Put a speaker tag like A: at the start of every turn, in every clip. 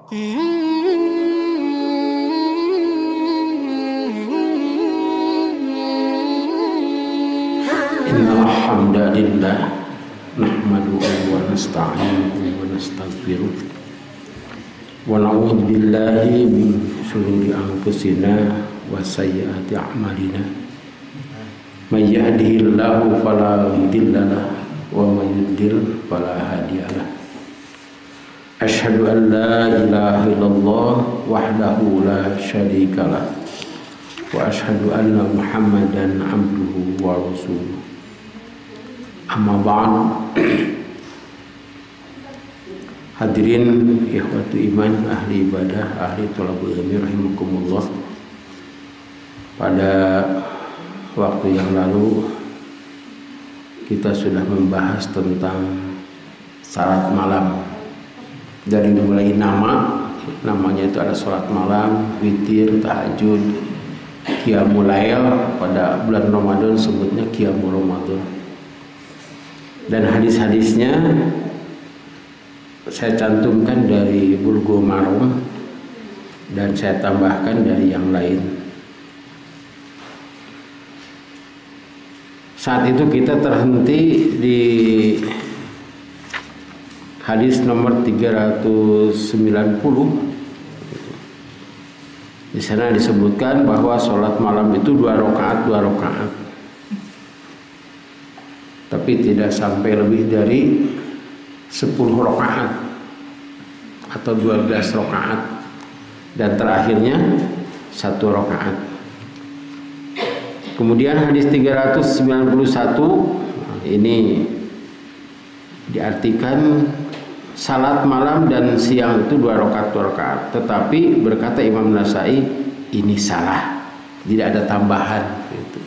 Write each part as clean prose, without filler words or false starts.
A: Innal hamdalillah nahmaduhu wa nasta'inuhu wa nastaghfiruh wa na'udzu billahi min shururi anfusina wa sayyiati a'malina. May yahdihillahu fala mudilla lahu wa may yudlil fala hadiya lahu. Asyhadu an la ilaha illallah wahdahu la syarika lahu wa asyhadu anna Muhammadan abduhu wa rasuluh. Amma ba'd. Hadirin ikhwatu iman, ahli ibadah, ahli thalabul ilmi rahimakumullah. Pada waktu yang lalu kita sudah membahas tentang salat malam. Dari mulai namanya itu ada salat malam, witir, tahajud, qiyamul lail. Pada bulan Ramadan sebutnya qiyamul Ramadan. Dan hadis-hadisnya saya cantumkan dari Bulughul Maram dan saya tambahkan dari yang lain. Saat itu kita terhenti di hadis nomor 390. Di sana disebutkan bahwa sholat malam itu 2 rakaat. Tapi tidak sampai lebih dari 10 rakaat atau 12 rakaat, dan terakhirnya 1 rakaat. Kemudian hadis 391 ini diartikan salat malam dan siang itu 2 rakaat. Tetapi berkata Imam Nasai, ini salah, tidak ada tambahan gitu.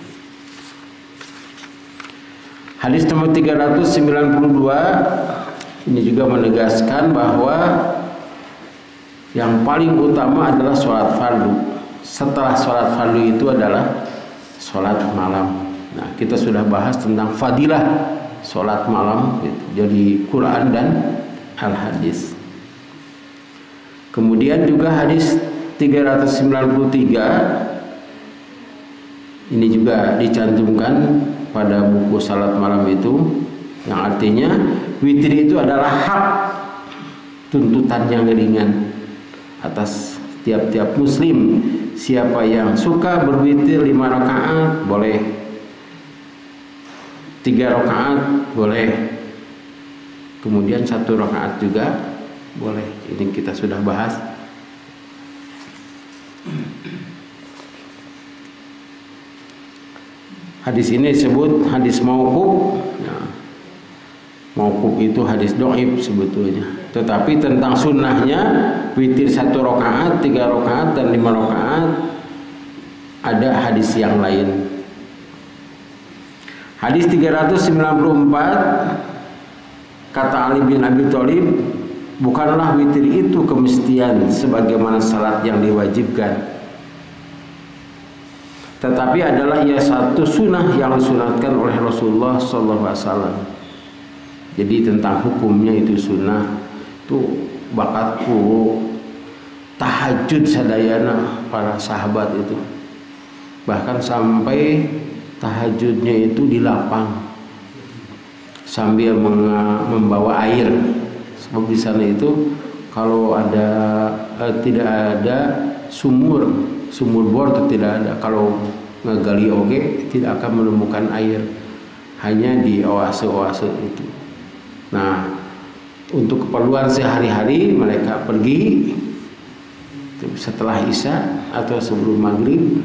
A: Hadis nomor 392 ini juga menegaskan bahwa yang paling utama adalah sholat fardu. Setelah sholat fardu itu adalah sholat malam. Nah, kita sudah bahas tentang fadilah sholat malam gitu, jadi Quran dan al-hadis. Kemudian juga hadis 393 ini juga dicantumkan pada buku salat malam itu, yang artinya witir itu adalah hak, tuntutan yang ringan atas tiap-tiap muslim. Siapa yang suka berwitir 5 rakaat boleh, 3 rakaat boleh, kemudian 1 rakaat juga boleh. Ini kita sudah bahas. Hadis ini disebut hadis mauquf. Nah, mauquf itu hadis dhaif sebetulnya. Tetapi tentang sunnahnya witir 1 rakaat, 3 rakaat dan 5 rakaat ada hadis yang lain. Hadis 394 kata Ali bin Abi Thalib, bukanlah witir itu kemestian sebagaimana salat yang diwajibkan, tetapi adalah ia satu sunnah yang disunatkan oleh Rasulullah SAW. Jadi tentang hukumnya itu sunnah. Itu bakatku tahajud sadayana para sahabat itu. Bahkan sampai tahajudnya itu di lapang sambil membawa air. Sebab di sana itu kalau ada tidak ada sumur bor itu tidak ada. Kalau ngegali oge tidak akan menemukan air, hanya di oase-oase itu. Nah, untuk keperluan sehari-hari mereka pergi setelah isya atau sebelum maghrib,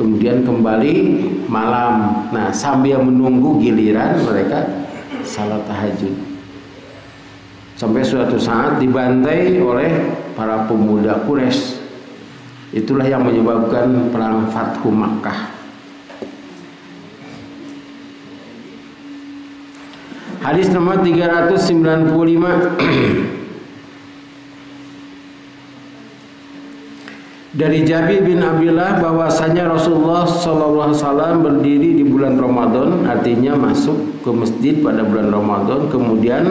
A: kemudian kembali malam. Nah, sambil menunggu giliran mereka salat tahajud. Sampai suatu saat dibantai oleh para pemuda Quraisy. Itulah yang menyebabkan perang Fathu Makkah. Hadis nomor 395 dari Jabir bin Abdullah bahwasanya Rasulullah SAW berdiri di bulan Ramadan, artinya masuk ke masjid pada bulan Ramadan, kemudian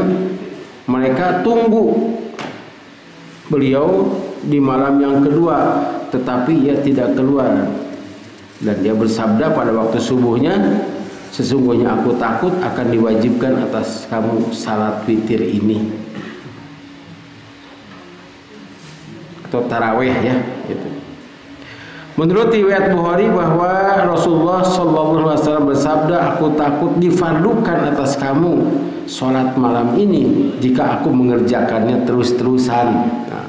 A: mereka tunggu beliau di malam yang kedua, tetapi ia tidak keluar. Dan dia bersabda pada waktu subuhnya, sesungguhnya aku takut akan diwajibkan atas kamu salat witir ini, atau taraweh ya gitu. Menurut riwayat Bukhari bahwa Rasulullah SAW bersabda, aku takut difardukan atas kamu sholat malam ini jika aku mengerjakannya terus-terusan. Nah,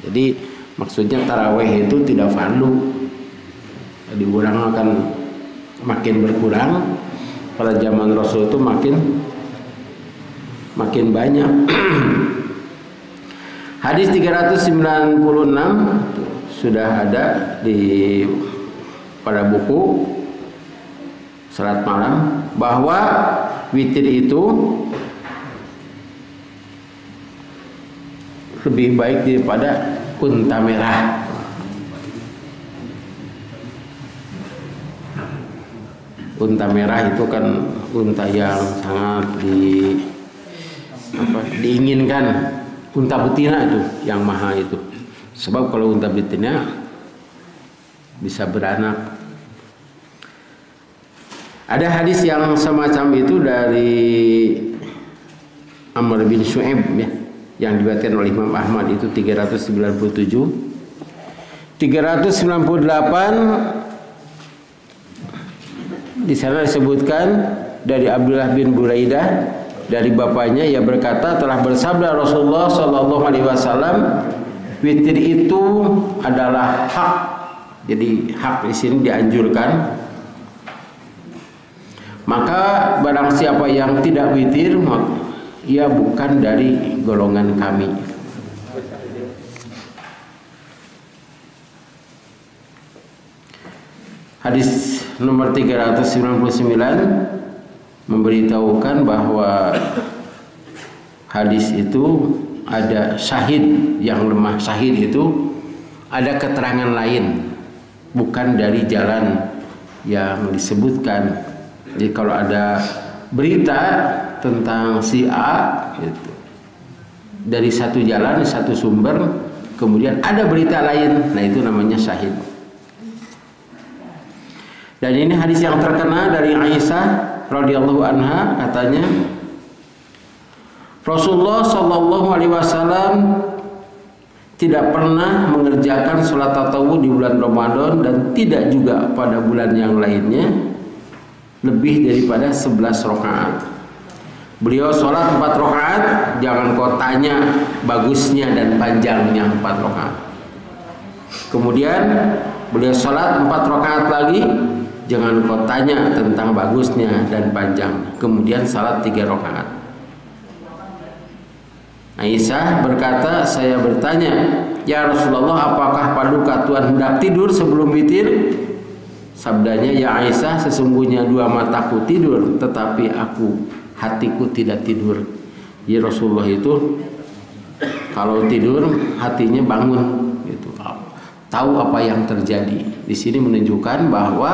A: jadi maksudnya taraweh itu tidak fardu, jadi orang akan makin berkurang. Pada zaman Rasul itu makin banyak. Hadis 396 sudah ada di pada buku salat malam, bahwa witir itu lebih baik daripada unta merah. Unta merah itu kan unta yang sangat diinginkan, unta betina itu yang mahal itu. Sebab kalau unta betina bisa beranak. Ada hadis yang semacam itu dari Amr bin Shu'aib ya, yang diriwayatkan oleh Imam Ahmad itu 397. 398 di sana disebutkan dari Abdullah bin Buraidah dari bapaknya, ia berkata, telah bersabda Rasulullah sallallahu alaihi wasallam, witir itu adalah hak. Jadi hak di sini dianjurkan. Maka barang siapa yang tidak witir, ia bukan dari golongan kami. Hadis nomor 399 memberitahukan bahwa hadis itu ada syahid yang lemah. Syahid itu ada keterangan lain, bukan dari jalan yang disebutkan. Jadi kalau ada berita tentang si A gitu, dari satu jalan, satu sumber, kemudian ada berita lain, nah itu namanya syahid. Dan ini hadis yang terkenal dari Aisyah radhiyallahu anha, katanya Rasulullah sallallahu alaihi wasallam tidak pernah mengerjakan sholat tatawwu di bulan Ramadan dan tidak juga pada bulan yang lainnya lebih daripada 11 rakaat. Beliau sholat 4 rakaat, jangan kau tanya bagusnya dan panjangnya 4 rakaat. Kemudian beliau sholat 4 rakaat lagi, jangan kau tanya tentang bagusnya dan panjangnya. Kemudian sholat 3 rakaat. Aisyah berkata, saya bertanya, ya Rasulullah, apakah paduka Tuhan hendak tidur sebelum witir? Sabdanya, ya Aisyah, sesungguhnya 2 mataku tidur, tetapi hatiku tidak tidur. Ya Rasulullah itu kalau tidur hatinya bangun, gitu, tahu apa yang terjadi. Di sini menunjukkan bahwa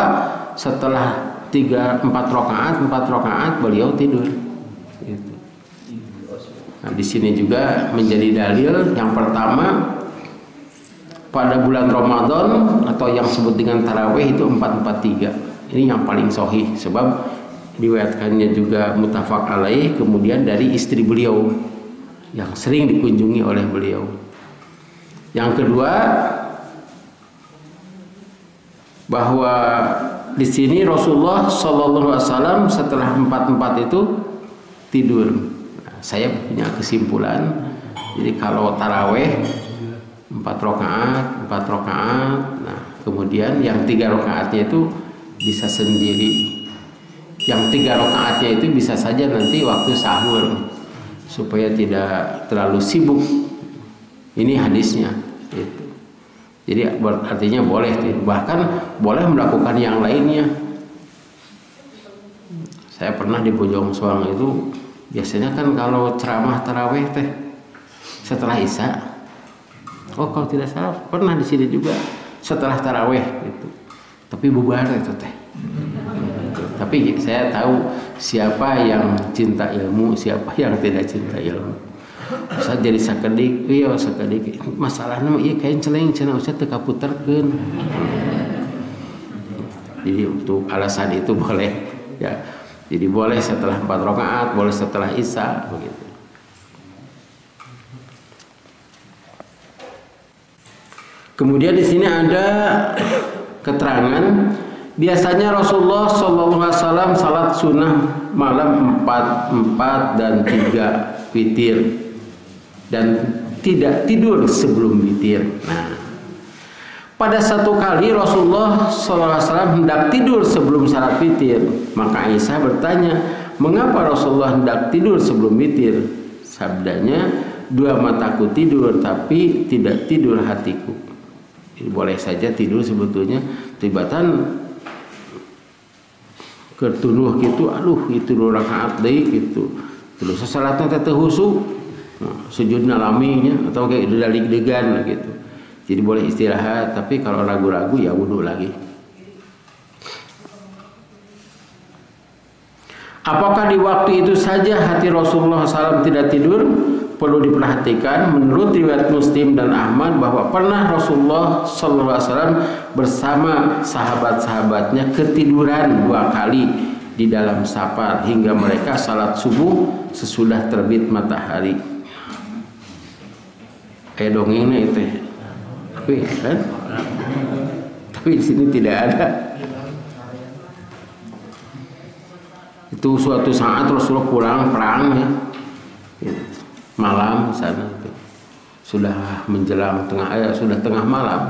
A: setelah 4 rakaat beliau tidur. Gitu. Nah, di sini juga menjadi dalil yang pertama, pada bulan Ramadan atau yang disebut dengan tarawih itu 443. Ini yang paling sahih, sebab diriwayatkannya juga muttafaq alaih, kemudian dari istri beliau yang sering dikunjungi oleh beliau. Yang kedua, bahwa di sini Rasulullah sallallahu alaihi wasallam setelah 4 itu tidur. Nah, saya punya kesimpulan, jadi kalau tarawih 4 rakaat, nah kemudian yang 3 rakaatnya itu bisa sendiri. Yang 3 rakaatnya itu bisa saja nanti waktu sahur, supaya tidak terlalu sibuk. Ini hadisnya gitu. Jadi artinya boleh, bahkan boleh melakukan yang lainnya. Saya pernah di Bojong Soang itu, biasanya kan kalau ceramah tarawih teh setelah Isya. Oh, kalau tidak salah pernah di sini juga setelah tarawih gitu. Tapi bubar itu teh. Tapi saya tahu siapa yang cinta ilmu, siapa yang tidak cinta ilmu. Ustaz jadi sakedik, iya sakedik. Masalahnya mah ieu kain celeng cenah Ustaz teu kaputerkeun. Jadi untuk alasan itu boleh ya. Jadi boleh setelah 4 rakaat, boleh setelah Isya begitu. Kemudian di sini ada keterangan biasanya Rasulullah SAW salat sunnah malam 4 dan 3 witir dan tidak tidur sebelum witir. Nah, pada satu kali Rasulullah SAW hendak tidur sebelum salat witir, maka Aisyah bertanya, mengapa Rasulullah hendak tidur sebelum witir? Sabdanya, 2 mataku tidur tapi tidak tidur hatiku. Jadi boleh saja tidur sebetulnya, tibatan ketuduh gitu, aduh itu 2 rakaat deui gitu. Terus salatna teh husuk, sujudna laminya atau kayak dalig-degan gitu. Jadi boleh istirahat, tapi kalau ragu-ragu ya wudu lagi. Apakah di waktu itu saja hati Rasulullah SAW tidak tidur? Perlu diperhatikan menurut riwayat Muslim dan Ahmad bahwa pernah Rasulullah SAW bersama sahabat-sahabatnya ketiduran 2 kali di dalam safar hingga mereka salat subuh sesudah terbit matahari. Kayak dongengnya itu, tapi kan? Tapi di sini tidak ada. Itu suatu saat Rasulullah pulang perang ya. Malam sana itu sudah menjelang sudah tengah malam.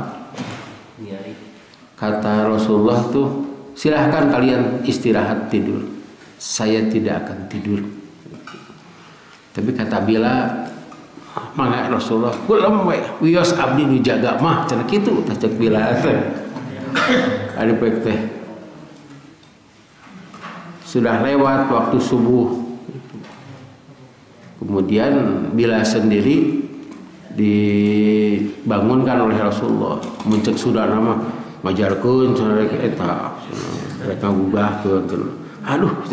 A: Kata Rasulullah tuh, silahkan kalian istirahat tidur, saya tidak akan tidur. Tapi kata Bila, mangga Rasulullah kulem we wios abdi nu jaga mah cenah kitu tah cek Bila teh. Ari pek teh sudah lewat waktu subuh. Kemudian Bila sendiri dibangunkan oleh Rasulullah, muncul sudah nama majarkeun cenah eta, mereka gugahkeun. Aduh,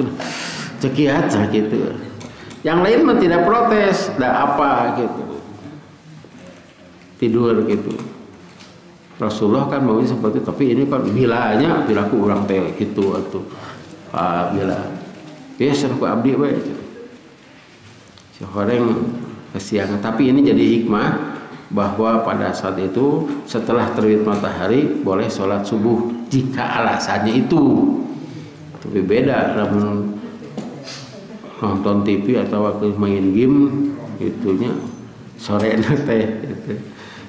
A: cekiat gitu. Yang lain mah tidak protes, tidak apa gitu. Tidur gitu. Rasulullah kan mau seperti itu, tapi ini kan Bilanya perilaku orang teh gitu atuh. Bila biasa ku abdi we. Orang kesiangan, tapi ini jadi hikmah bahwa pada saat itu setelah terbit matahari boleh sholat subuh jika alasannya itu. Tapi beda namun nonton TV atau waktu main game itunya sore teh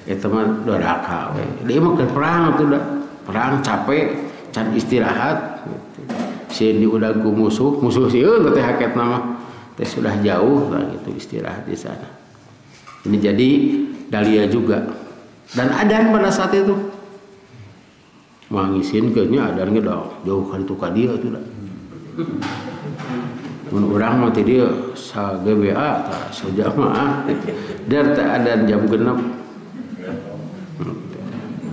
A: itu mah doraka we. Dia mah perang tuh perang capek can istirahat gitu. Sieun diudag ku musuh sieun teh haket nama sudah jauh lah gitu istirahat di sana. Ini jadi Dalia juga. Dan adan pada saat itu mangisin kayaknya adan ge jauh kan tu ka dieu tuh da. Mun urang mah teh dieu sa GBA tah sajamaah dar teh adan jam 6.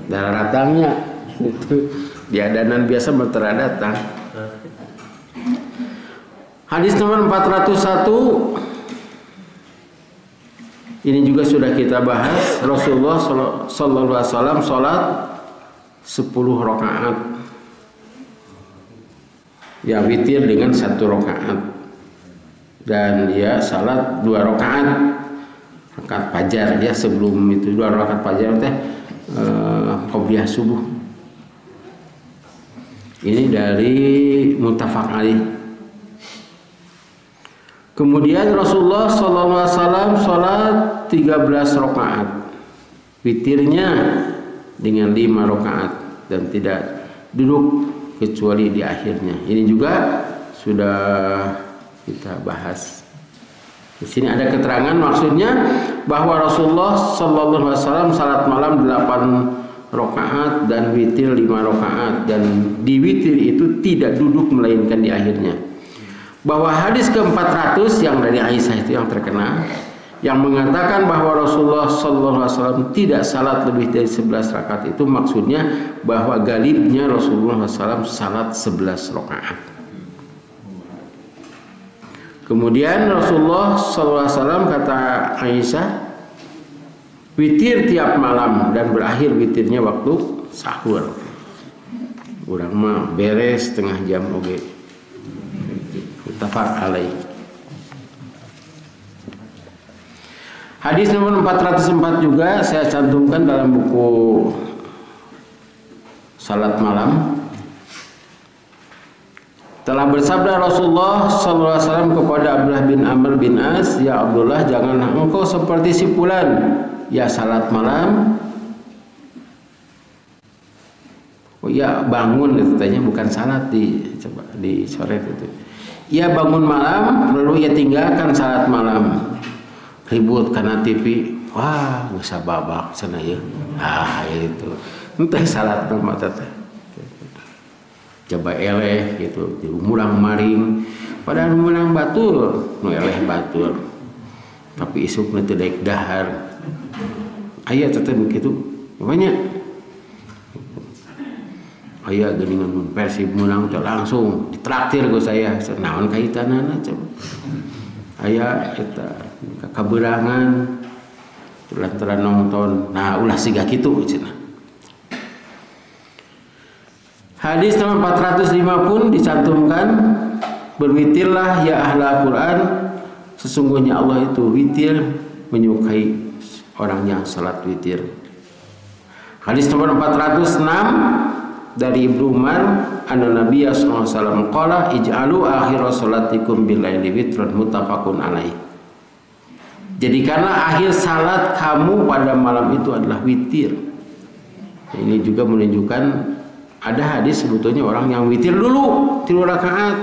A: Darah datangnya itu di adanan biasa mentera datang. Hadis nomor 401 ini juga sudah kita bahas. Rasulullah sallallahu alaihi wasallam salat 10 rakaat. Ya witir dengan 1 rakaat. Dan ya salat 2 rakaat. Rakaat fajar ya sebelum itu 2 rakaat fajar teh qobliyah subuh. Ini dari muttafaq alaih. Kemudian Rasulullah SAW sholat 13 rakaat, witirnya dengan 5 rakaat dan tidak duduk kecuali di akhirnya. Ini juga sudah kita bahas. Di sini ada keterangan maksudnya bahwa Rasulullah SAW salat malam 8 rakaat dan witir 5 rakaat dan di witir itu tidak duduk melainkan di akhirnya. Bahwa hadis ke-400 yang dari Aisyah itu yang terkenal yang mengatakan bahwa Rasulullah SAW tidak salat lebih dari 11 rakaat itu maksudnya bahwa galibnya Rasulullah SAW salat 11 rakaat. Kemudian Rasulullah SAW kata Aisyah, witir tiap malam dan berakhir witirnya waktu sahur. Urang mah beres setengah jam oge. Muttafaq alaih. Hadis nomor 404 juga saya cantumkan dalam buku Salat Malam. Telah bersabda Rasulullah SAW kepada Abdullah bin Amr bin As, ya Abdullah, janganlah engkau seperti si fulan, ya salat malam. Oh ya, bangun itu tanya, bukan salat, coba dicoret itu. Ia bangun malam lalu ia tinggalkan salat malam. Ribut karena TV, wah bisa babak sana ya, itu entah salat nama teh coba eleh gitu, murang maring, padahal murang batur, nu eleh batur, tapi isuk nanti daik dahar, ayat teh begitu, banyak, ayat geningan Persib menang langsung ditraktir ke saya, naon kaitanana coba, ayat kita kaberangan lantaran nonton, nah ulah siga kitu cenah. Hadis nomor 405 pun dicantumkan, berwitirlah ya ahla Quran, sesungguhnya Allah itu witir, menyukai orang yang salat witir. Hadis nomor 406 dari Ibnu Umar, anna Nabiy sallallahu alaihi wasallam qala ij'alu akhir salatikum bil laili witran, muttafaqun alaih. Jadikanlah akhir salat kamu pada malam itu adalah witir. Ini juga menunjukkan ada hadis sebetulnya orang yang witir dulu 3 rakaat,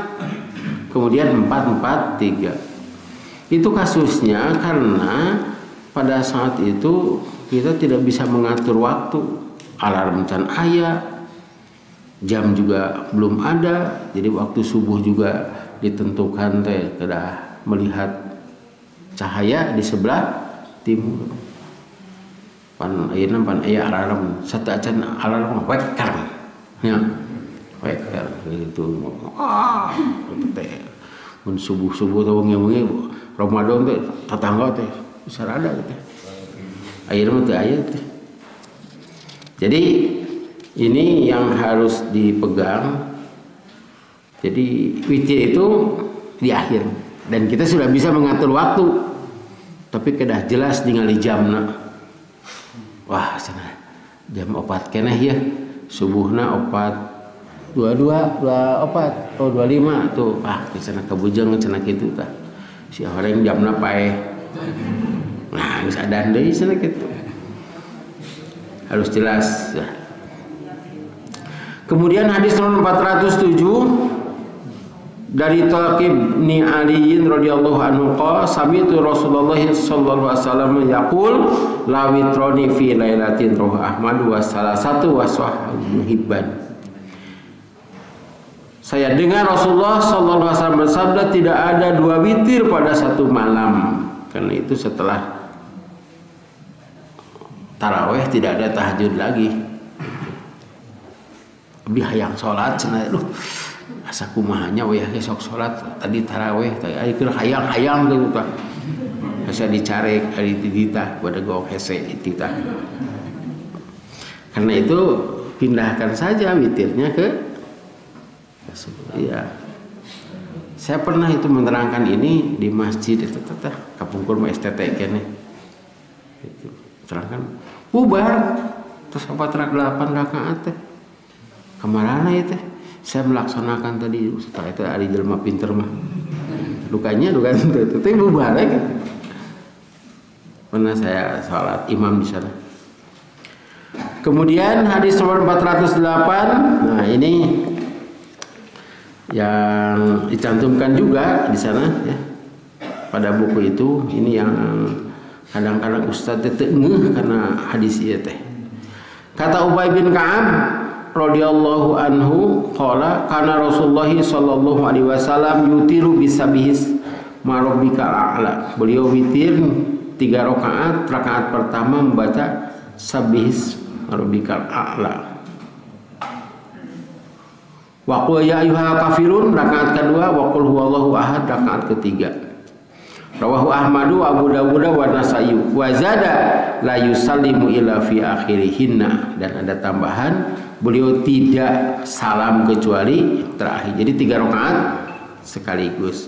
A: kemudian 4-4-3. Itu kasusnya karena pada saat itu kita tidak bisa mengatur waktu, alarm can aya, jam juga belum ada, jadi waktu subuh juga ditentukan teh kedah melihat cahaya di sebelah timur. Pan aya alarm, sateuacan alarm weker. Ya. Weker gitu. Itu teh mun subuh-subuh teh wengi-wengi Ramadan teh tetangga teh sarada teh. Ayeuna mah teu aya teh. Jadi ini yang harus dipegang. Jadi witir itu di akhir. Dan kita sudah bisa mengatur waktu, tapi kedah jelas ningali jamna. Wah, sana jam 4 keneh ya, subuhna 4:22, 24, 25 tuh. Sana kabujang cenah kitu tah. Si horeng jamna paeh. Nah, geus adan deui sana kitu. Harus jelas. Kemudian hadis nomor 407 dari Thaqib bin Ali radhiyallahu anhu qala sami'tu Rasulullah sallallahu alaihi wasallam yaqul la witrani fi lailatin ruh Ahmad wa salasatu wa sahih Hibban. Saya dengar Rasulullah sallallahu alaihi wasallam bersabda, tidak ada 2 witir pada satu malam. Karena itu setelah tarawih tidak ada tahajud lagi. Abi hayang salat cenah, asa kumahanya we sok salat tadi tarawih teh ai keur hayang-hayang gitu tah. Asa dicarek ari dititah pada gok hese dititah. Karena itu pindahkan saja witirnya ke ya. Saya pernah itu menerangkan ini di masjid itu tah kapungkur mah STT keneh. Itu terangkan bubar terus 8 rakaat teh. Kamarana ya teh? Saya melaksanakan tadi setelah itu ari jelema pinter mah. Lukanya itu teh bubar kan. Pernah saya salat imam di sana. Kemudian hadis nomor 408. Nah, ini yang dicantumkan juga di sana ya. Pada buku itu ini yang kadang-kadang ustaz teh ngeuh karena hadis ieu teh. Kata Ubay bin Ka'ab radhiyallahu anhu qala kana Rasulullah sallallahu alaihi wasallam yutiru bisabihis marabbikal a'la. Beliau witir 3 rakaat, rakaat pertama membaca sabihis marabbikal a'la. Wa qul ya ayyuhal kafirun rakaat kedua, wa qul huwallahu ahad rakaat ketiga. Rawahu Ahmadu wa Abu Dawud wa Nasa'i wa zada la yusallimu illa fi akhirihinna, dan ada tambahan beliau tidak salam kecuali terakhir. Jadi 3 rakaat sekaligus.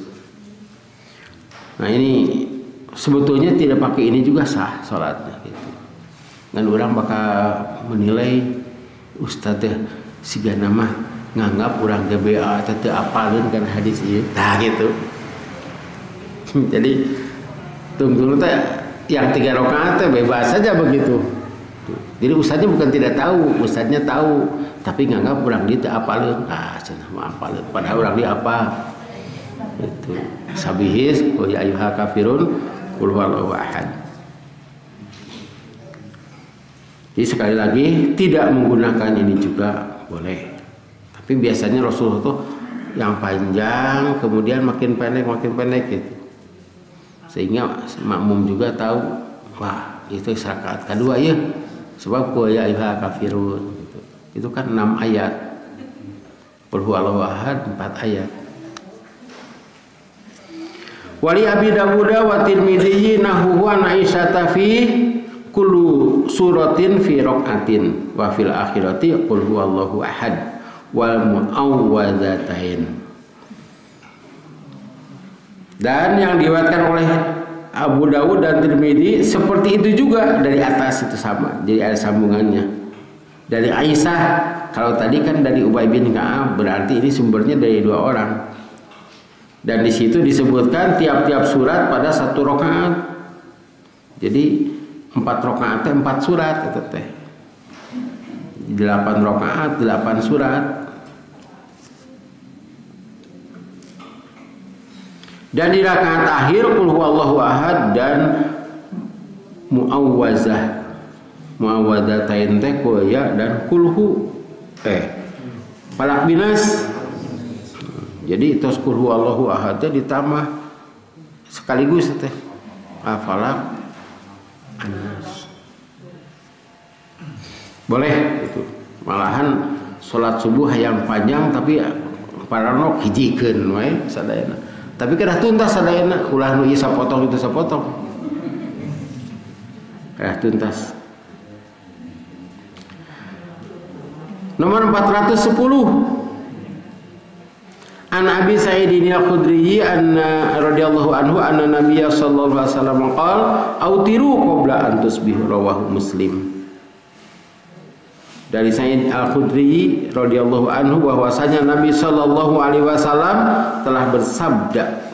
A: Nah ini sebetulnya tidak pakai ini juga sah salatnya gitu. Dan orang bakal menilai ustaz teh sigana mah nganggap urang GBA teh apaleun kan hadis ieu. Tah gitu. Jadi tunggu teh yang 3 rakaat teh bebas saja begitu. Jadi ustaznya bukan tidak tahu, ustaznya tahu, tapi nganggap urang dieu teh apaleun. Ah cenah mah apaleun, padahal urang dieu apa? Itu sabihis qul ya ayyuhal kafirun qul huwallahu ahad. Jadi sekali lagi tidak menggunakan ini juga boleh. Tapi biasanya Rasulullah tuh yang panjang kemudian makin pendek gitu. Sehingga makmum juga tahu, wah itu rakaat kedua ya. Sebab qul ya ayyuhal kafirun gitu. Itu kan 6 ayat. Qul huwallahu ahad 4 ayat. Wali Abi Dawud wa Tirmidzi nahu wa Aisyah fi kullu suratin fi raqatin wa fil akhirati qul huwallahu ahad wal muawwadzatain. Dan yang diriwayatkan oleh Abu Dawud dan Tirmidzi seperti itu juga dari atas itu sama. Jadi ada sambungannya. Dari Aisyah, kalau tadi kan dari Ubay bin Ka'ab, berarti ini sumbernya dari 2 orang. Dan di situ disebutkan tiap-tiap surat pada 1 rakaat. Jadi 4 rakaat teh 4 surat itu teh. 8 rakaat 8 surat. Dan di rakaat akhir qul huwallahu ahad dan muawwazah. Muawwadzatain teh qul ya dan kulhu falak binas. Jadi tos qul huwallahu ahad teh ditambah sekaligus teh falak anas. Boleh itu. Malahan salat subuh yang panjang tapi paranok hijikeun we sadayana. Tapi kedah tuntas sadayana ulah nu ieu sapotong itu sapotong. Kedah tuntas. Nomor 410. An Abi Sa'idin Al-Khudri anna radhiyallahu anhu anna Nabiy sallallahu alaihi wasallam qala autiru qabla an tusbihu rawahu Muslim. Dari Sa'id Al-Khudri radhiyallahu anhu bahwasanya Nabi sallallahu alaihi wasallam telah bersabda,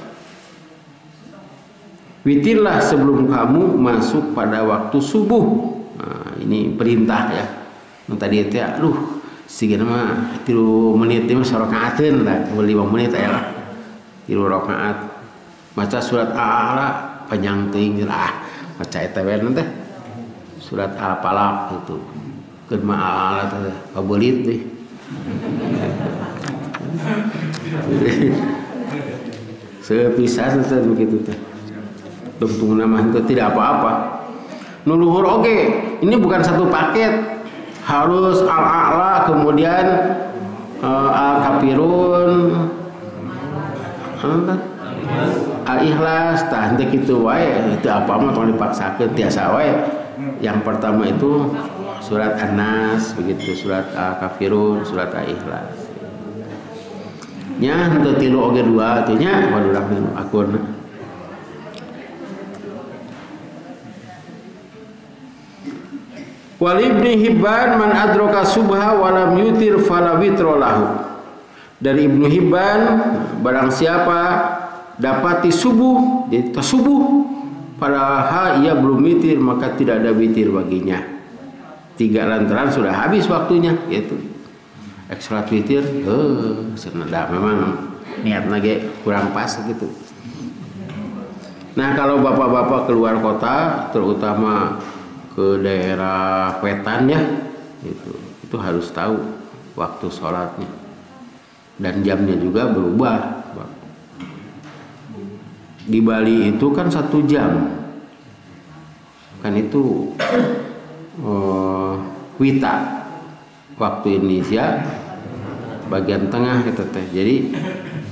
A: witirlah sebelum kamu masuk pada waktu subuh. Nah, ini perintah ya. Tadi itu sigana mah 3 menit mah sarakaatkeun lah, 5 menit aya lah. 3 rakaat. Maca surat Al-A'la panjang teuing maca eta we teh. Surat Al-Falaq itu. Keun mah Al-A'la teh pabeulit deui. Sepisan teh begitu teh. Tungtungna mah itu tidak apa-apa. Nu luhur oge, ini bukan satu paket. Harus Al-A'la kemudian Al-Kafirun Al-Ikhlas tah henteu kitu wae. Itu apa mah tong dipaksakeun tiasa wae. Yang pertama itu surat An-Nas begitu, surat Al-Kafirun, surat Al-Ikhlas. Nya henteu 3 oge 2 teh nya waduh akurna. Wal Ibnu Hibban man adraka subha wa lam yutir fala witra lahu. Dari Ibnu Hibban, barang siapa dapati subuh, jadi subuh padahal ia belum witir maka tidak ada witir baginya. 3 lantaran sudah habis waktunya gitu. Salat witir senada memang niatna ge kurang pas gitu. Nah, kalau bapak-bapak keluar kota terutama ke daerah wetan ya itu harus tahu waktu sholatnya dan jamnya juga berubah. Di Bali itu kan 1 jam kan itu wita waktu Indonesia bagian tengah itu teh. Jadi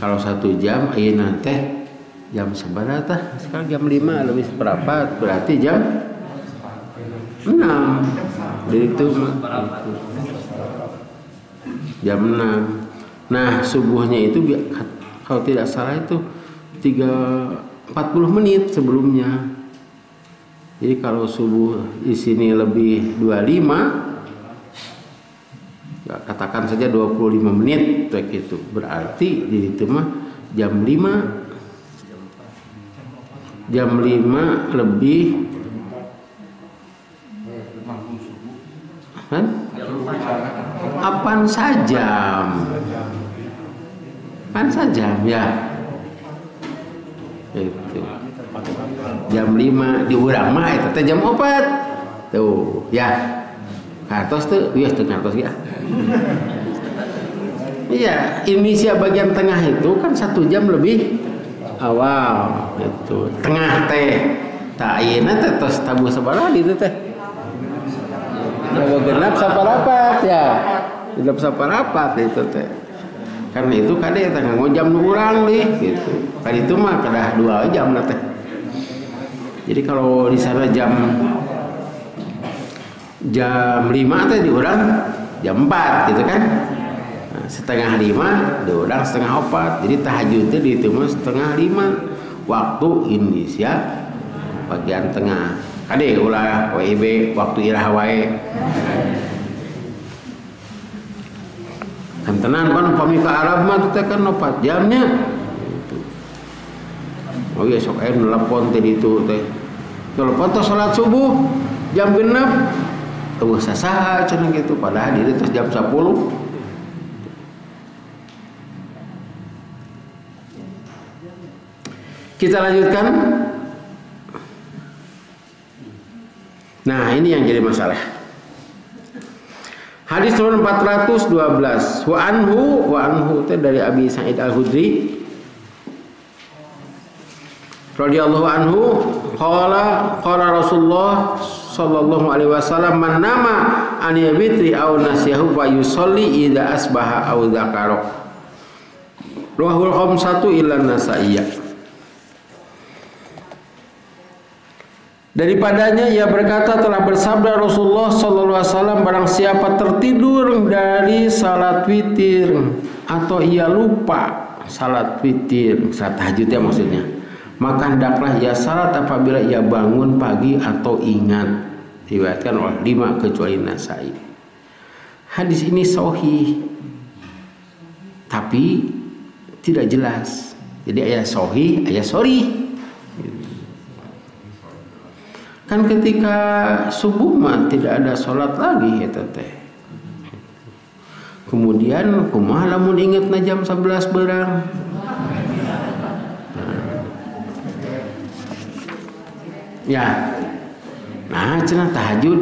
A: kalau 1 jam ayeuna teh jam sabaraha tah? Sekarang jam 5 lebih seperempat, berarti jam 6. Jadi itu jam 6. Nah, subuhnya itu kalau tidak salah itu 40 menit sebelumnya. Jadi kalau subuh di sini lebih 25, ya katakan saja 25 menit kayak gitu. Berarti di situ mah jam 5 lebih kan? Apaan sajam? Kan sajam ya. Itu. Jam 5 di urang mah eta teh jam 4. Tuh, ya. Kartos tuh, wios teu kartos ya. Iya, Indonesia bagian tengah itu kan 1 jam lebih awal itu. Tengah teh. Tah ayeuna teh tos tabuh sabaraha ditu teh? Genap saparapat ya. Genap saparapat itu teh. Karena itu kade eta nganggo jam nu urang deui gitu. Kan itu mah kedah 2 jam na teh. Jadi kalau di sana jam 5 teh diurang jam 4 gitu kan. Nah, setengah 5 diurang setengah 4. Jadi tahajud teh di itu mah setengah 5 waktu Indonesia bagian tengah. Kade ulah WIB waktu irah wae. Kan tenan kan upami ka Arab mah teh kan 4 jamnya. Oh iya sok aya nelpon teh ditu teh. Telepon teh salat subuh jam 6. Tuh sasaha cenah gitu padahal di ditu jam 10. Kita lanjutkan. Nah, ini yang jadi masalah. Hadis nomor 412. Wa anhu teh dari Abi Sa'id Al-Khudri radhiyallahu anhu qala Rasulullah sallallahu alaihi wasallam man nama an yabitri aw nasiyahu fa yusalli idza asbaha aw dzakara. Rawahul khamsatu illa Nasa'i. Daripadanya ia berkata telah bersabda Rasulullah sallallahu alaihi wasallam barang siapa tertidur dari salat witir atau ia lupa salat witir, salat tahajud ya maksudnya, maka hendaklah ia salat apabila ia bangun pagi atau ingat. Diriwayatkan oleh 5 kecuali Nasa'i. Hadis ini sahih tapi tidak jelas. Jadi ayat sahih, ayat sorry. Kan ketika subuh mah tidak ada sholat lagi eta teh. Kemudian kumaha lamun ingetna jam 11 beurang. Ya. Nah, cenah tahajud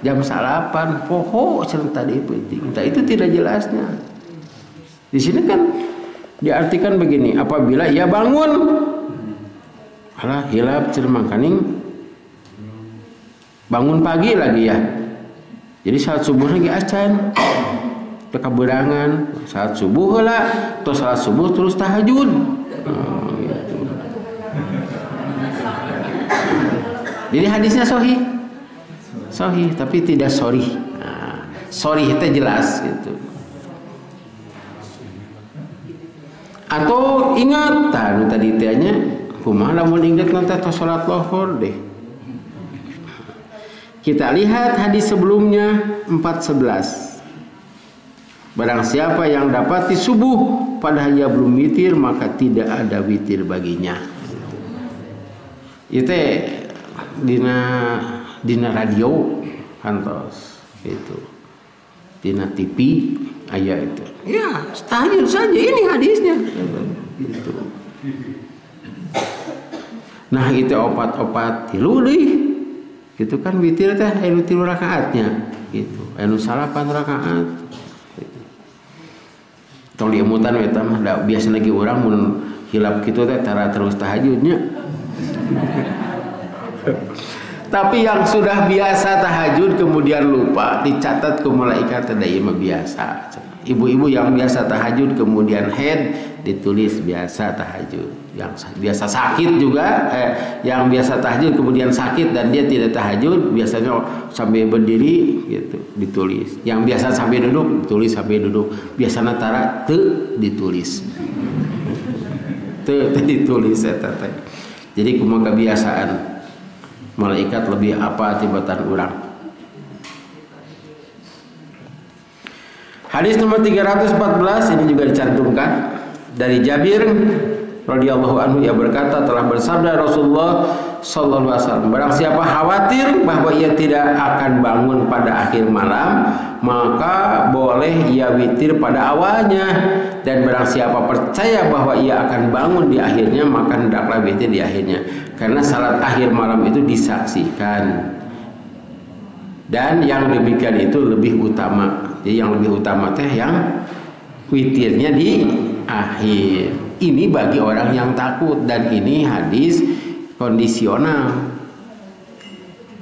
A: jam 8 poho cenah tadi penting. Nah, itu tidak jelasnya. Di sini kan diartikan begini, apabila ia bangun alah hilap cenah mangkaning bangun pagi lagi ya. Jadi saat subuh lagi acan teka berangan saat subuh heula terus saat subuh terus tahajud. Gitu. Jadi hadisnya sahih tapi tidak sorry. Nah, sorry itu jelas gitu. Atau ingat tadi tanya kumaha lamun ingat nanti tos salat lohor deh. Kita lihat hadis sebelumnya 4:11. Barang siapa yang dapati subuh padahal ia belum witir maka tidak ada witir baginya. Itu dina radio kantos itu. Dina TV aya itu. Ya, tahajud saja ini hadisnya. Gitu. Nah, itu opat-opat tilu deui. Gitu kan witir teh anu 3 rakaatnya gitu. Anu 8 rakaat. Gitu. Tong diumutan eta mah da biasa lagi urang mun hilap kitu teh tara terus tahajudnya. Tapi yang sudah biasa tahajud kemudian lupa dicatat ke malaikat teh ieu mah biasa. Ibu-ibu yang biasa tahajud kemudian haid ditulis biasa tahajud. Yang biasa sakit juga, yang biasa tahajud kemudian sakit dan dia tidak tahajud, biasanya sampai berdiri gitu ditulis. Yang biasa sampai duduk ditulis sampai duduk. Biasanya tara ditulis. Ditulis eta teh. Jadi kumaha kebiasaan malaikat lebih apa tibatan urang. Hadis nomor 314 ini juga dicantumkan dari Jabir radhiyallahu anhu, ia berkata telah bersabda Rasulullah sallallahu alaihi wasallam, barang siapa khawatir bahwa ia tidak akan bangun pada akhir malam, maka boleh ia witir pada awalnya, dan barang siapa percaya bahwa ia akan bangun di akhirnya, maka hendaklah witir di akhirnya, karena salat akhir malam itu disaksikan. Dan yang demikian itu lebih utama. Jadi yang lebih utama teh yang witirnya di akhir. Ini bagi orang yang takut, dan ini hadis kondisional.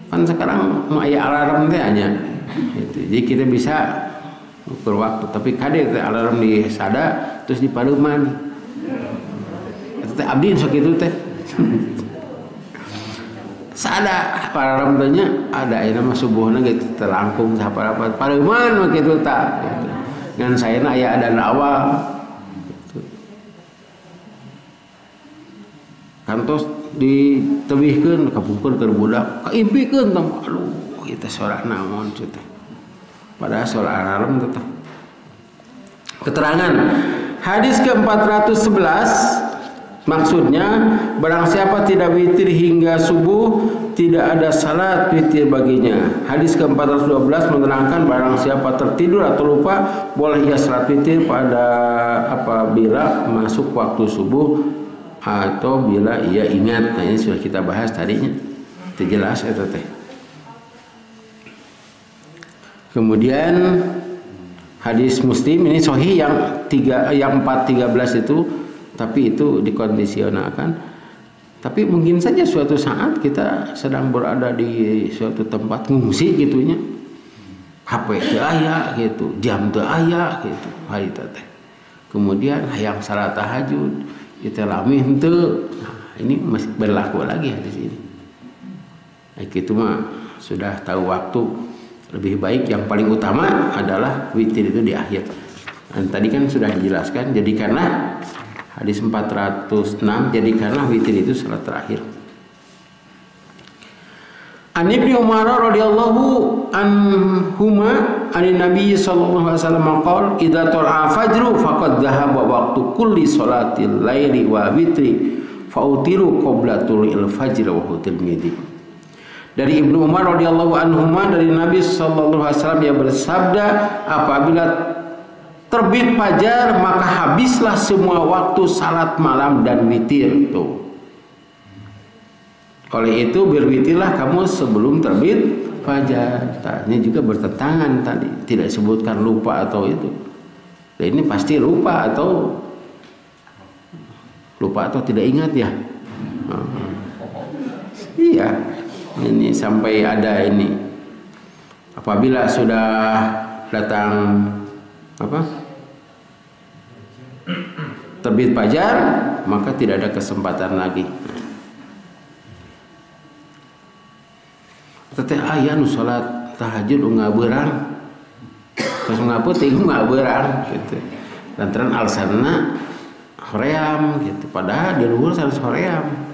A: Kan sekarang aya alarm teh anya. Gitu. Jadi kita bisa ukur waktu, tapi kade teh alarm di sada terus di pareuman. Teh abdi sok kitu teh. Sada alarm teh nya ada aya mah subuhna gitu terangkum saparapa. Pareuman mah kitu tah. Gitu. Ngan saena aya adzan awal. Kantos ditebihkeun kapungkur keur budak kaimpikeun tah aduh kita sorak naon teh padahal sorak alarm teh. Keterangan hadis ke-411 maksudnya barang siapa tidak witir hingga subuh tidak ada salat witir baginya. Hadis ke-412 menerangkan barang siapa tertidur atau lupa boleh ia salat witir pada apabila masuk waktu subuh atau bila ia ingat. Nah ini sudah kita bahas tadinya, itu jelas itu teh. Kemudian hadis Muslim ini sahih yang 413 itu, tapi itu dikondisionalkan. Tapi mungkin saja suatu saat kita sedang berada di suatu tempat ngungsi gitunya, HP teu aya gitu, jam teu aya gitu, harita teh. Kemudian hayang salat tahajud kita lami henteu. Nah, ini masih berlaku lagi di sini. Itu mah sudah tahu waktu. Lebih baik yang paling utama adalah witir itu di akhir. Dan tadi kan sudah dijelaskan, jadikanlah hadis 406, jadikanlah witir itu salat terakhir. An Ibnu Umar radhiyallahu anhuma an Nabi sallallahu alaihi wasallam qol idza tala'a fajru faqad dhahaba waqtu kulli salatil laili wa witri fautiru qabla tulil fajr wa Tirmidzi. Dari Ibnu Umar radhiyallahu anhuma dari Nabi sallallahu alaihi wasallam yang bersabda, apabila terbit fajar maka habislah semua waktu salat malam dan witir. Tuh. Oleh itu berwitirlah kamu sebelum terbit fajar. Nah, ini juga bertentangan tadi, tidak sebutkan lupa atau itu. Nah, ini pasti lupa atau tidak ingat ya. Iya, ini sampai ada ini. Apabila sudah datang terbit fajar, maka tidak ada kesempatan lagi. Teteh aya nu salat tahajud ngabeurang. Terus ngaputing ngabeurang gitu. Lantaran alasanna hoream gitu. Padahal di luhur sanes hoream.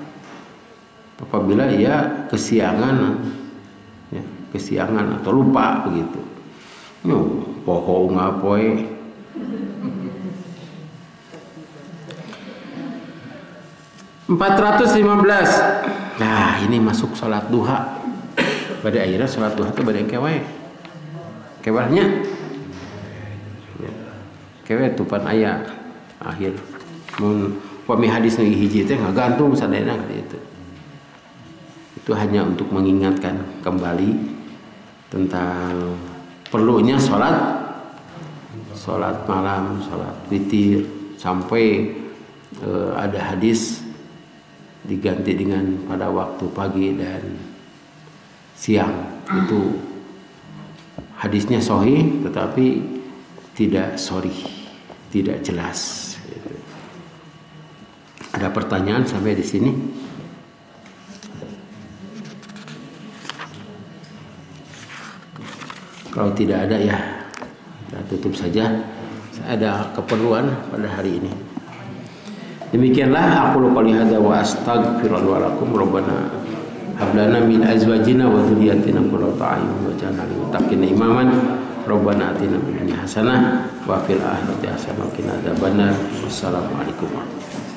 A: Apabila ia kesiangan atau lupa begitu. Poho ngapoe. Nah, ini masuk salat duha. Pada akhirnya salat duha itu pada kewahnya tupan ayat akhir mun pami hadis nu hiji teh ngagantung sadayana gitu. Itu hanya untuk mengingatkan kembali tentang perlunya salat malam, salat witir, sampai ada hadis diganti dengan pada waktu pagi dan siang. Itu hadisnya sahih tetapi tidak sorry, tidak jelas. Ada pertanyaan sampai di sini? Kalau tidak ada ya kita tutup saja. Saya ada keperluan pada hari ini. Demikianlah aku qouli hadza wa astaghfirullaha wa lakum rabbana hab lana min azwajina wa dhurriyyatina qurrata a'yun waj'alna lil muttaqina imaman. Rabbana atina fid dunya hasanah wa fil akhirati hasanah wa qina adzabannar. Wassalamualaikum warahmatullahi wabarakatuh.